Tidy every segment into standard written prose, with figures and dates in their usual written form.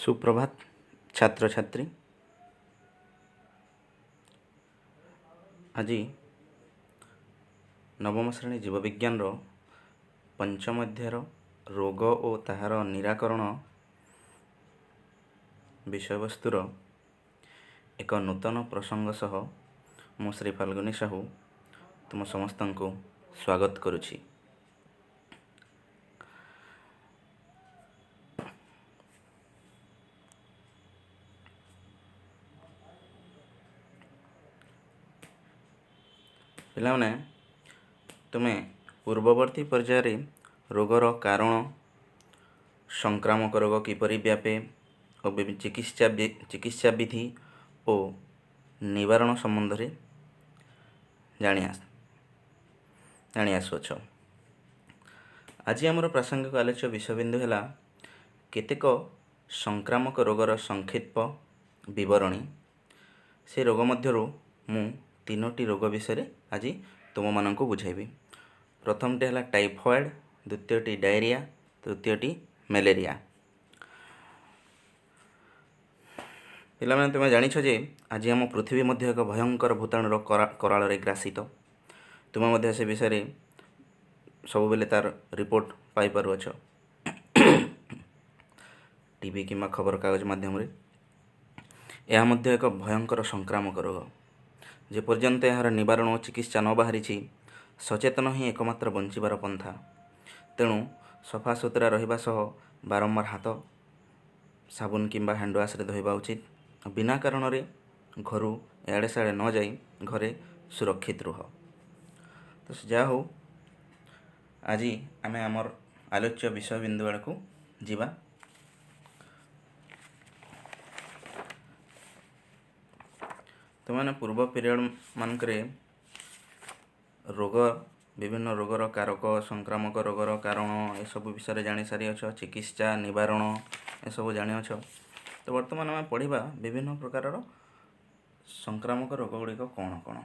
सुप्रभात छात्र छात्री। आज नवम श्रेणी जीवविज्ञान पंचम अध्यायर रोग और ताहार निराकरण विषयवस्तुर एक नूतन प्रसंग सह मु श्री फाल्गुनी साहू तुम समस्त को स्वागत करुछि। पिलाने तुम्हें पूर्ववर्ती पर्याय रोगर कारण, संक्रामक रोग किपरि व्यापे और चिकित्सा विधि और निवारण संबंध में जानी आसुअछ। आज आमर प्रासंगिक आलोच्य विषयबिंदु है केतेक संक्रामक रोगर संक्षिप्त विवरणी। से रोग मध्यरु मु तीनोटी रोग विषय आज तुम मानक बुझाइबी। प्रथमटी है टाइफॉइड, द्वितीयटी डायरिया, तृतीयटी मलेरिया। पिलाने तुम जानिछ जे आज आम पृथ्वी मध्य एक भयंकर भूताणुर कराल ग्रासित। तुम से विषय सब बेले तार रिपोर्ट पाई पारुअछ टीवी किंबा खबर कागज माध्यम। यह मध्य एक भयंकर संक्रामक रोग। जेपर्यंत यार निवारण और चिकित्सा न बाहरी सचेतन ही एकमात्र बंचीबार पंथा। तेणु सफा सुतरा रहिबा सह बारंबार हाथ साबुन किंबा हैंड वाश रे धोइबा उचित। बिना कारण रे घरु एआड़े साड़े न जाई घरे सुरक्षित रुह। तो जा हो आज आम आमर आलोच्य विषय बिंदु आड़ को जीवा। तुमने पूर्व पीरियड मानक रोग, विभिन्न रोगर कारक, संक्रामक रोगर कारण ये सब विषय जानी सारी अछ। चिकित्सा निवारण ये सब जानी अछ। तो वर्तमान आम पढ़ा विभिन्न प्रकार संक्रामक रोग गुड़िक कौन कौन।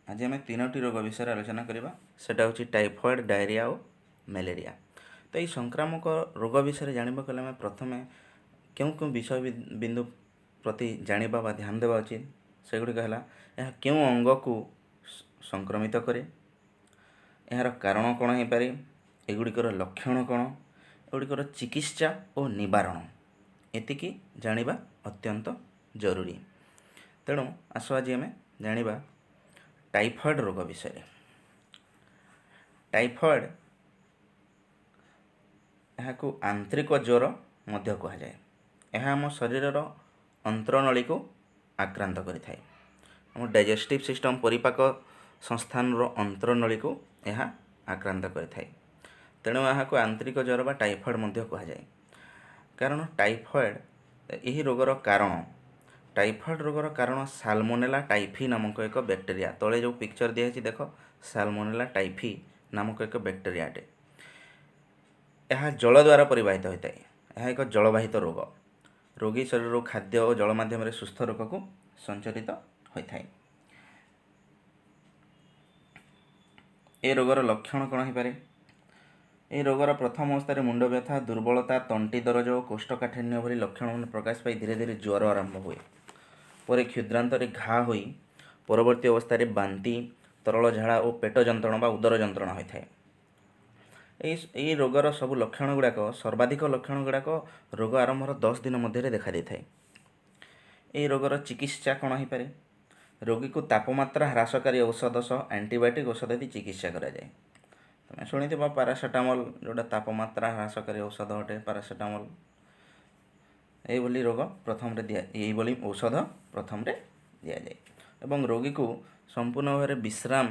आज आम तीनोटी रोग विषय आलोचना करवा। सेटा होची टाइफॉइड, डायरिया और मलेरिया। तो ये संक्रामक रोग विषय जानवा कले आम प्रथमे क्यों क्यों विषय बिंदु प्रति जानिबा बा ध्यान देवा उचित सेगुड़िक है यह क्यों अंग को संक्रमित करे, यार कारण कौन हो पारे, एगुड़िकर लक्षण कौन, एगुड़िकर चिकित्सा और निवारण एतिकी जानिबा अत्यंत जरूरी। तेणु आसो आज आम जानिबा टाइफॉइड रोग विषय। टाइफॉइड यह को आंतरिक ज्वर मध्य कह जाए। यह आम शरीर अंतरनली को आक्रांत करिथाए। आम डाइजेस्टिव सिस्टम परिपाक संस्थान अंतरनली को यह आक्रांत करिथाए। तेणु यह को आंतरिक ज्वर बा टाइफॉइड मध्य कह जाए। कारण टाइफॉइड यही रोगर कारण, टाइफॉइड रोगर कारण साल्मोनेला टाइफी नामक एक बैक्टेरिया, तले जो पिक्चर दिखाई देख साल्मोनेला टाइफी नामक एक बैक्टेरियाटे। यह जल द्वारा परिवाहित होता है। यह एक जलवाहित रोग। रोगी शरीर खाद्य और जल माध्यम सुस्थ रोग को संचरित होता है। ये रोगर लक्षण कौन हो पारे। ये रोगर प्रथम अवस्था मुंड व्यथा, दुर्बलता, तंटी दरज और कोष्ठकाठिन्य भली लक्षण प्रकाश पाई धीरे धीरे ज्वर आरंभ हुए। पर क्षुद्रांतरे घा होई परवर्ती अवस्था बांती, तरल झाड़ा और पेट जंत्रणा बा उदर जंत्रणा होता है। यही रोगर सब लक्षण गुड़ाक सर्वाधिक लक्षण गुड़ाक रोग आरंभर 10 दिन मध्य देखा देता है। यही रोगर चिकित्सा कौन हो पारे। रोगी को तापमात्रा ह्रासकारी औषध सह एंटीबायोटिक औषध दी चिकित्सा करा जाए। तुम शुणी पारासीटामोल जोटा तापमात्रा ह्रासकारी औषध अटे पारासीटामोल। यही रोग प्रथम दिया, यही औषध प्रथम दि जाए एवं रोगी को संपूर्ण भाव में विश्राम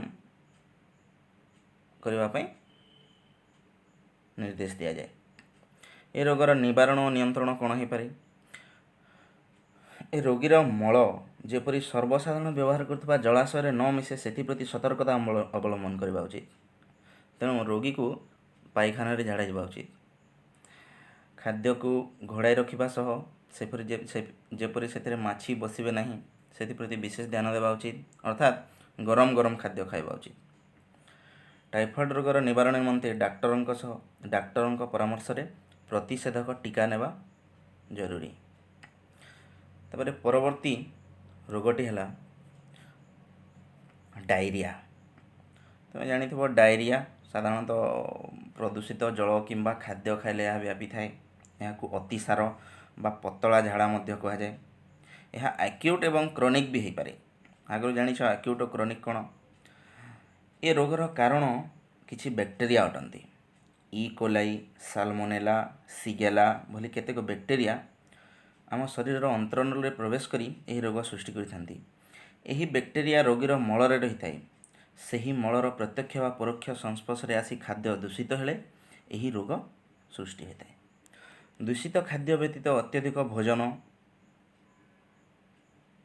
करने निर्देश दिया जाए। ये रोगर निवारण और नियंत्रण कौन हो पारे। ए रोगीर मल जेपरी सर्वसाधारण व्यवहार करथिबा जलाशय न मिसे सेप्रति सतर्कता अवलंबन करने उचित। तेणु रोगी को पायखाना रे झाड़ा जावा उचित। खाद्य को घोड़ाई रखा सह जेपरी से माछी बसबे नहीं से प्रति विशेष ध्यान देवा उचित। अर्थात गरम गरम खाद्य खाଇବା उचित। टाइफॉइड रोगर निवारण निमंते डाक्टरଙ୍କ परामर्श प्रतिषेधक टीका नेबा जरूरी। तापर परवर्ती रोगटी है डायरिया। तुम जानी डायरिया साधारणतः प्रदूषित जल किंबा खाद्य खाइले यह व्यापी थाए। यहाँ अतिसार बा पतला झाड़ा मध्य कहुए। यह एक्यूट एवं क्रोनिक भी हो पारे। आगु जान एक्यूट और क्रोनिक कौन? ये रोगर कारण किछि बैक्टेरिया अटंती। ई कोलाई, साल्मोनेला, सिगेला भली केतेक बैक्टेरिया आम शरीर अंतरनल रे प्रवेश करी एही रोग सृष्टि करिथांती। एही बैक्टेरिया रोगीर मलरे रही थाए। ସେହି ମଳର ପ୍ରତ୍ୟକ୍ଷ ବା ପରୋକ୍ଷ ସଂସ୍ପର୍ଶରେ ଆସି ଖାଦ୍ୟ ଦୂଷିତ ହେଲେ ଏହି ରୋଗ ସୃଷ୍ଟି ହୋଇଥାଏ। ଦୂଷିତ ଖାଦ୍ୟ ବ୍ୟତୀତ ଅତ୍ୟଧିକ ଭୋଜନ,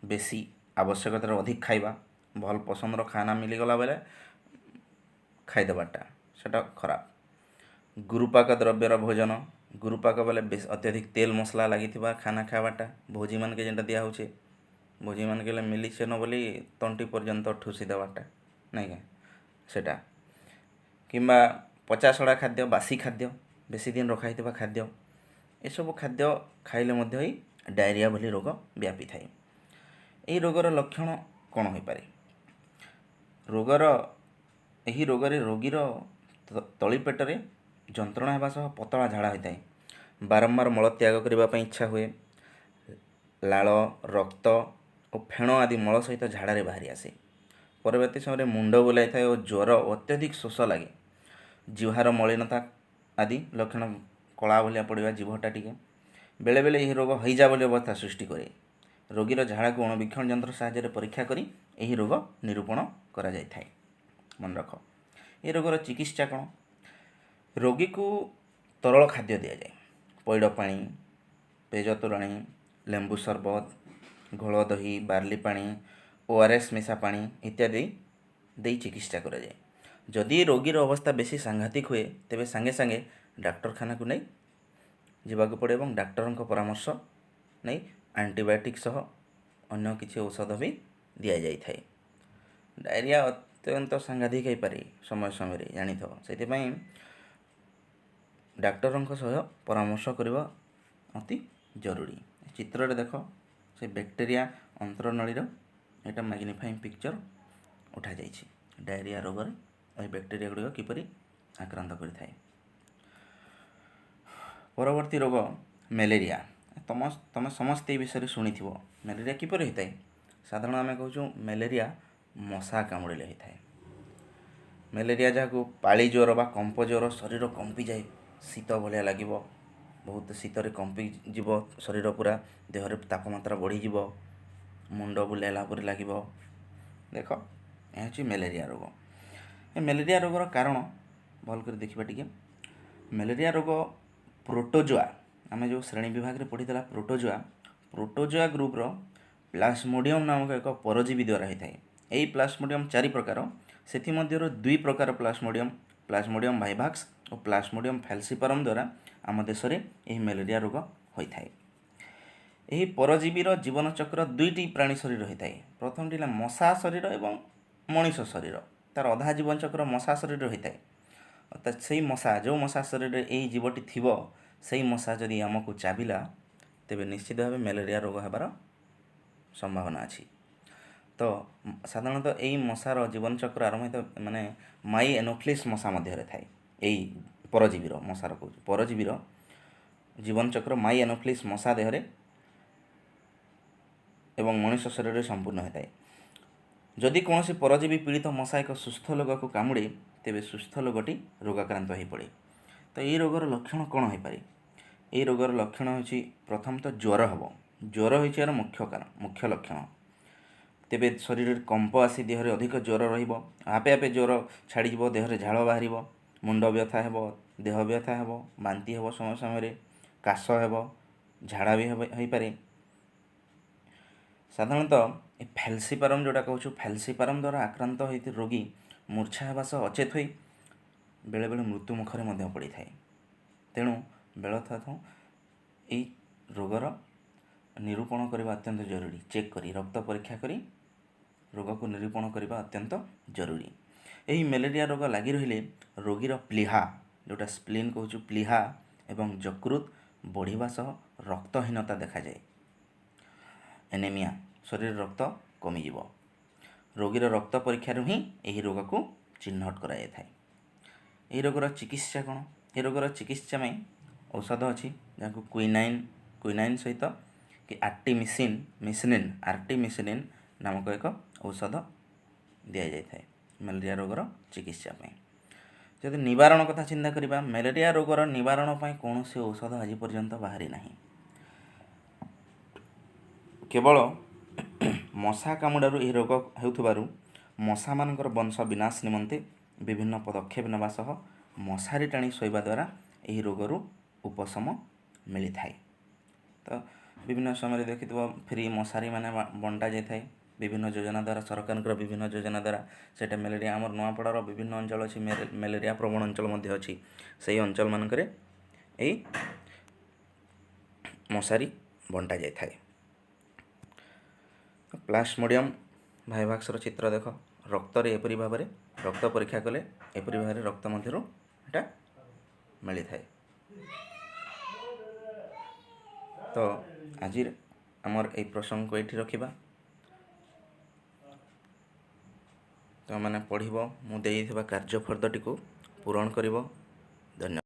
ବେଶୀ ଆବଶ୍ୟକତାର ଅଧିକ ଖାଇବା, ଭଲ ପସନ୍ଦର ଖାନା ମିଳିଗଲା ବେଲେ ଖାଇଦେବାଟା ସେଟା ଖରାପ। ଗୁରୁପାକ ଦ୍ରବ୍ୟର ଭୋଜନ, ଗୁରୁପାକ ବେଲେ ଅତ୍ୟଧିକ ତେଲ ମସଲା ଲାଗିଥିବା ଖାନା ଖାଇବାଟା, ଭୋଜି ମାନକେ ଯେନ୍ଟା ଦିଆ ହେଉଛେ, ଭୋଜି ମାନକେ ମିଲିଛେ ନ ବୋଲି ତଣ୍ଟି ପର୍ଯ୍ୟନ୍ତ ଠୁସି ଦେବାଟା ନାଇଁ କାଁ ସେଟା, କିମ୍ବା ପଚାସଢ଼ା ଖାଦ୍ୟ, ବାସି ଖାଦ୍ୟ, ବେଶୀ ଦିନ ରଖା ହେଇଥିବା ଖାଦ୍ୟ, ଏସବୁ ଖାଦ୍ୟ ଖାଇଲେ ମଧ୍ୟ ଏଇ ଡାଇରିଆ ଭଳି ରୋଗ ବ୍ୟାପି ଥାଏ। ଏହି ରୋଗର ଲକ୍ଷଣ କ'ଣ ହୋଇପାରେ? ଏହି ରୋଗରେ ରୋଗୀର ତଳି ପେଟରେ ଯନ୍ତ୍ରଣା ହେବା ସହ ପତଳା ଝାଡ଼ା ହୋଇଥାଏ। ବାରମ୍ବାର ମଳତ୍ୟାଗ କରିବା ପାଇଁ ଇଚ୍ଛା ହୁଏ। ଲାଳ, ରକ୍ତ ଓ ଫେଣ ଆଦି ମଳ ସହିତ ଝାଡ଼ାରେ ବାହାରି ଆସେ। ପରବର୍ତ୍ତୀ ସମୟରେ ମୁଣ୍ଡ ବୁଲାଇଥାଏ ଓ ଜ୍ୱର ଅତ୍ୟଧିକ ଶୋଷ ଲାଗେ। ଜିହ୍ବାର ମଳିନତା ଆଦି ଲକ୍ଷଣ, କଳା ଭଳିଆ ପଡ଼ିବା ଜିଭଟା ଟିକେ। ବେଳେବେଳେ ଏହି ରୋଗ ହଇଜା ଭଳି ଅବସ୍ଥା ସୃଷ୍ଟି କରେ। ରୋଗୀର ଝାଡ଼ାକୁ ଅଣୁବୀକ୍ଷଣ ଯନ୍ତ୍ର ସାହାଯ୍ୟରେ ପରୀକ୍ଷା କରି ଏହି ରୋଗ ନିରୂପଣ କରାଯାଇଥାଏ। ମନେ ରଖ, ଏହି ରୋଗର ଚିକିତ୍ସା କ'ଣ? ରୋଗୀକୁ ତରଳ ଖାଦ୍ୟ ଦିଆଯାଏ। ପଇଡ଼ ପାଣି, ପେଜ ତୋରାଣୀ, ଲେମ୍ବୁ ସରବତ, ଘୋଳ ଦହି, ବାର୍ଲି ପାଣି, ORS ମିଶା ପାଣି ଇତ୍ୟାଦି ଦେଇ ଚିକିତ୍ସା କରାଯାଏ। ଯଦି ରୋଗୀର ଅବସ୍ଥା ବେଶୀ ସାଂଘାତିକ ହୁଏ ତେବେ ସାଙ୍ଗେ ସାଙ୍ଗେ ଡାକ୍ତରଖାନାକୁ ନେଇ ଯିବାକୁ ପଡ଼େ ଏବଂ ଡାକ୍ତରଙ୍କ ପରାମର୍ଶ ନେଇ ଆଣ୍ଟିବାୟୋଟିକ୍ ସହ ଅନ୍ୟ କିଛି ଔଷଧ ବି ଦିଆଯାଇଥାଏ। ଡାଇରିଆ ଅତ୍ୟନ୍ତ ସାଂଘାତିକ ହୋଇପାରେ ସମୟ ସମୟରେ, ଜାଣିଥିବ। ସେଥିପାଇଁ ଡାକ୍ତରଙ୍କ ସହ ପରାମର୍ଶ କରିବା ଅତି ଜରୁରୀ। ଚିତ୍ରରେ ଦେଖ ସେ ବ୍ୟାକ୍ଟେରିଆ ଅନ୍ତରନଳୀର ଏଇଟା ମ୍ୟାଗ୍ନିଫାଇଂ ପିକ୍ଚର ଉଠାଯାଇଛି। ଡାଇରିଆ ରୋଗରେ ଏହି ବ୍ୟାକ୍ଟେରିଆ ଗୁଡ଼ିକ କିପରି ଆକ୍ରାନ୍ତ କରିଥାଏ। ପରବର୍ତ୍ତୀ ରୋଗ ମ୍ୟାଲେରିଆ। ତମେ ସମସ୍ତେ ଏ ବିଷୟରେ ଶୁଣିଥିବ। ମ୍ୟାଲେରିଆ କିପରି ହୋଇଥାଏ? ସାଧାରଣ ଆମେ କହୁଛୁ ମ୍ୟାଲେରିଆ ମଶା କାମୁଡ଼ିଲେ ହୋଇଥାଏ। ମ୍ୟାଲେରିଆ ଯାହାକୁ ପାଳି ଜ୍ୱର ବା କମ୍ପ ଜ୍ୱର, ଶରୀର କମ୍ପିଯାଏ, ଶୀତ ଭଳିଆ ଲାଗିବ, ବହୁତ ଶୀତରେ କମ୍ପିଯିବ ଶରୀର ପୁରା, ଦେହରେ ତାପମାତ୍ରା ବଢ଼ିଯିବ, ମୁଣ୍ଡ ବୁଲାଇଲା ପରି ଲାଗିବ। ଦେଖ, ଏହା ହେଉଛି ମ୍ୟାଲେରିଆ ରୋଗ। ଏ ମ୍ୟାଲେରିଆ ରୋଗର କାରଣ ଭଲ କରି ଦେଖିବା ଟିକେ। ମ୍ୟାଲେରିଆ ରୋଗ ପ୍ରୋଟୋଜୋଆ, ଆମେ ଯେଉଁ ଶ୍ରେଣୀ ବିଭାଗରେ ପଢ଼ିଥିଲା ପ୍ରୋଟୋଜୋଆ ଗ୍ରୁପର ପ୍ଲାଜମୋଡ଼ିୟମ୍ ନାମକ ଏକ ପରଜୀବୀ ଦ୍ୱାରା ହୋଇଥାଏ। ଏହି ପ୍ଲାଜମୋଡ଼ିୟମ୍ 4 ପ୍ରକାର। ସେଥିମଧ୍ୟରୁ 2 ପ୍ରକାର ପ୍ଲାଜମୋଡ଼ିୟମ୍ ଭାଇଭାକ୍ସ ଓ ପ୍ଲାଜମୋଡ଼ିୟମ୍ ଫାଲସିପାରମ୍ ଦ୍ୱାରା ଆମ ଦେଶରେ ଏହି ମ୍ୟାଲେରିଆ ରୋଗ ହୋଇଥାଏ। ଏହି ପରଜୀବୀର ଜୀବନଚକ୍ର 2ଟି ପ୍ରାଣୀ ଶରୀର ହୋଇଥାଏ। ପ୍ରଥମଟି ହେଲା ମଶା ଶରୀର ଏବଂ ମଣିଷ ଶରୀର। ତା'ର ଅଧା ଜୀବନଚକ୍ର ମଶା ଶରୀର ହୋଇଥାଏ। ଅର୍ଥାତ୍ ସେଇ ମଶା, ଯେଉଁ ମଶା ଶରୀରରେ ଏହି ଜୀବଟି ଥିବ, ସେଇ ମଶା ଯଦି ଆମକୁ ଚାବିଲା ତେବେ ନିଶ୍ଚିତ ଭାବେ ମ୍ୟାଲେରିଆ ରୋଗ ହେବାର ସମ୍ଭାବନା ଅଛି। ତ ସାଧାରଣତଃ ଏହି ମଶାର ଜୀବନଚକ୍ର ଆରମ୍ଭ ହୋଇଥାଏ ମାନେ ମାଇ ଏନୋଫିଲିସ୍ ମଶା ମଧ୍ୟରେ ଥାଏ। ଏହି ପରଜୀବୀର ଜୀବନଚକ୍ର ମାଇ ଏନୋଫିଲିସ୍ ମଶା ଦେହରେ ଏବଂ ମଣିଷ ଶରୀରରେ ସମ୍ପୂର୍ଣ୍ଣ ହୋଇଥାଏ। ଯଦି କୌଣସି ପରଜୀବୀ ପୀଡ଼ିତ ମଶା ଏକ ସୁସ୍ଥ ଲୋକକୁ କାମୁଡ଼େ ତେବେ ସୁସ୍ଥ ଲୋକଟି ରୋଗାକ୍ରାନ୍ତ ହୋଇପଡ଼େ। ତ ଏହି ରୋଗର ଲକ୍ଷଣ କ'ଣ ହୋଇପାରେ? ଏହି ରୋଗର ଲକ୍ଷଣ ହେଉଛି ପ୍ରଥମତଃ ଜ୍ୱର ହେବ। ଜ୍ୱର ହେଉଛି ଏହାର ମୁଖ୍ୟ ଲକ୍ଷଣ। ତେବେ ଶରୀରରେ କମ୍ପ ଆସି ଦେହରେ ଅଧିକ ଜ୍ୱର ରହିବ। ଆପେ ଆପେ ଜ୍ୱର ଛାଡ଼ିଯିବ, ଦେହରେ ଝାଳ ବାହାରିବ, ମୁଣ୍ଡ ବ୍ୟଥା ହେବ, ଦେହ ବ୍ୟଥା ହେବ, ବାନ୍ତି ହେବ, ସମୟ ସମୟରେ କାଶ ହେବ, ଝାଡ଼ା ବି ହୋଇପାରେ। ସାଧାରଣତଃ ଏ ଫାଲସିପାରମ୍ ଯେଉଁଟା କହୁଛୁ, ଫାଲସିପାରମ୍ ଦ୍ୱାରା ଆକ୍ରାନ୍ତ ହୋଇଥିବା ରୋଗୀ ମୂର୍ଚ୍ଛା ହେବା ସହ ଅଚେତ ହୋଇ ବେଳେବେଳେ ମୃତ୍ୟୁ ମୁଖରେ ମଧ୍ୟ ପଡ଼ିଥାଏ। ତେଣୁ ବେଳଥାଉ ଏହି ରୋଗର ନିରୂପଣ କରିବା ଅତ୍ୟନ୍ତ ଜରୁରୀ। ଚେକ୍ କରି, ରକ୍ତ ପରୀକ୍ଷା କରି ରୋଗକୁ ନିରୂପଣ କରିବା ଅତ୍ୟନ୍ତ ଜରୁରୀ। ଏହି ମ୍ୟାଲେରିଆ ରୋଗ ଲାଗି ରହିଲେ ରୋଗୀର ପ୍ଲିହା, ଯେଉଁଟା ସ୍ପ୍ଲିନ୍ କହୁଛୁ, ପ୍ଲିହା ଏବଂ ଯକୃତ ବଢ଼ିବା ସହ ରକ୍ତହୀନତା ଦେଖାଯାଏ। ଏନେମିଆ, ଶରୀରରେ ରକ୍ତ କମିଯିବ। ରୋଗୀର ରକ୍ତ ପରୀକ୍ଷାରୁ ହିଁ ଏହି ରୋଗକୁ ଚିହ୍ନଟ କରାଯାଇଥାଏ। ଏହି ରୋଗର ଚିକିତ୍ସା କ'ଣ? ଏହି ରୋଗର ଚିକିତ୍ସା ପାଇଁ ଔଷଧ ଅଛି, ଯାହାକୁ କ୍ୱିନାଇନ୍ ସହିତ କି ଆର୍ଟିମିସିନିନ୍ ନାମକ ଏକ ଔଷଧ ଦିଆଯାଇଥାଏ ମ୍ୟାଲେରିଆ ରୋଗର ଚିକିତ୍ସା ପାଇଁ। ଯଦି ନିବାରଣ କଥା ଚିନ୍ତା କରିବା, ମ୍ୟାଲେରିଆ ରୋଗର ନିବାରଣ ପାଇଁ କୌଣସି ଔଷଧ ଆଜି ପର୍ଯ୍ୟନ୍ତ ବାହାରି ନାହିଁ। କେବଳ ମଶା କାମୁଡ଼ାରୁ ଏହି ରୋଗ ହେଉଥିବାରୁ ମଶାମାନଙ୍କର ବଂଶ ବିନାଶ ନିମନ୍ତେ ବିଭିନ୍ନ ପଦକ୍ଷେପ ନେବା ସହ ମଶାରୀ ଟାଣି ଶୋଇବା ଦ୍ୱାରା ଏହି ରୋଗରୁ ଉପଶମ ମିଳିଥାଏ। ତ ବିଭିନ୍ନ ସମୟରେ ଦେଖିଥିବ ଫ୍ରି ମଶାରୀ ମାନେ ବଣ୍ଟା ଯାଇଥାଏ ବିଭିନ୍ନ ଯୋଜନା ଦ୍ୱାରା, ସରକାରଙ୍କର ବିଭିନ୍ନ ଯୋଜନା ଦ୍ୱାରା। ସେଇଟା ମ୍ୟାଲେରିଆ, ଆମର ନୂଆପଡ଼ାର ବିଭିନ୍ନ ଅଞ୍ଚଳ ଅଛି, ମ୍ୟାଲେରିଆ ପ୍ରବଣ ଅଞ୍ଚଳ ମଧ୍ୟ ଅଛି। ସେହି ଅଞ୍ଚଳମାନଙ୍କରେ ଏହି ମଶାରୀ ବଣ୍ଟା ଯାଇଥାଏ। ପ୍ଲାସ୍ମୋଡ଼ିୟମ୍ ଭାଇଭାକ୍ସର ଚିତ୍ର ଦେଖ। ରକ୍ତରେ ଏପରି ଭାବରେ ରକ୍ତ ପରୀକ୍ଷା କଲେ ଏପରି ଭାବରେ ରକ୍ତ ମଧ୍ୟରୁ ଏଟା ମିଳିଥାଏ। ତ ଆଜି ଆମର এই ପ୍ରସଙ୍ଗକୁ ଏଇଠି ରଖିବା। ତୁମେମାନେ ପଢ଼ିବ, ମୁଁ ଦେଇଥିବା କାର୍ଯ୍ୟ ଫର୍ଦ୍ଦଟିକୁ ପୂରଣ କରିବ। ଧନ୍ୟବାଦ।